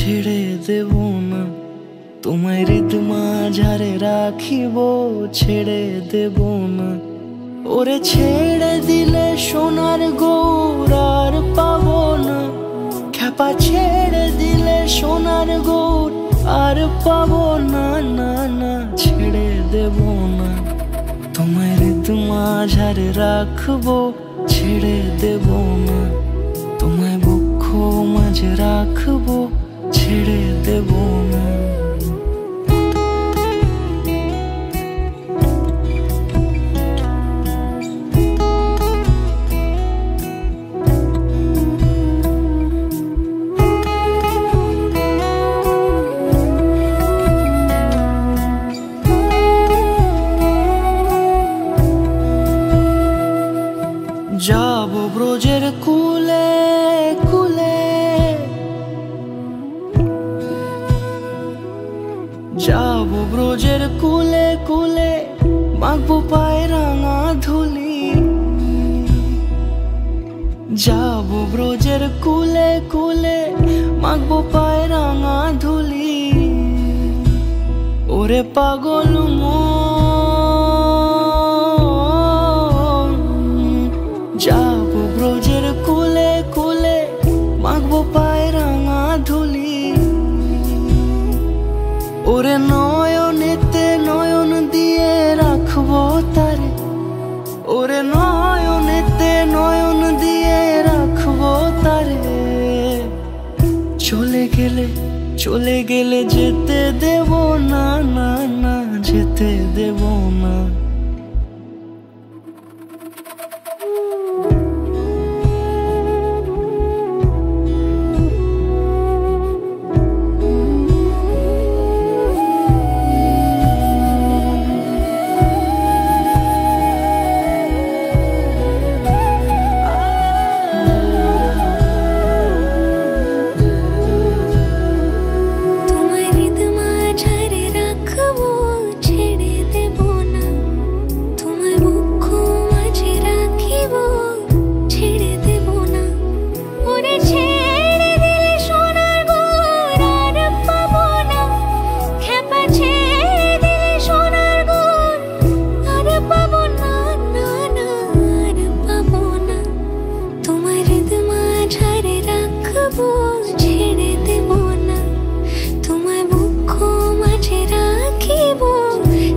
ছেড়ে দেব না, তোমায় হৃদ মাঝারে রাখিব, ছেড়ে দেব না। ওরে ছেড়ে দিলে সোনার গৌর আর পাবো না, খ্যাপা ছেড়ে দিলে সোনার গৌর আর পাবো না, না না ছেড়ে দেব না। তোমায় হৃদ মাঝারে রাখবো, ছেড়ে দেব না। তোমায় বক্ষ মাঝে রাখবো, ছেড়ে দেব না। যাবো ব্রজের কুলে কুলে, যাবো ব্রজের কুলে কুলে, মাখবো পায়ে রাঙা ধুলি। যাবো ব্রজের কুলে কুলে, মাখবো পায়ে রাঙা ধুলি। ওরে পাগল যাবো ব্রজের কুলে কুলে, মাখবো পায়ে রাঙা ধুলি। ওরে নয়নেতে নয়ন দিয়ে রাখবো তারে, ওরে নয়নেতে নয়ন দিয়ে রাখবো তারে। চলে গেলে চলে গেলে যেতে দেব না, না না যেতে দেব না।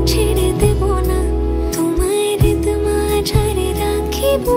ছেড়ে দেব না, তোমায় হৃদ মাঝারে রাখিব।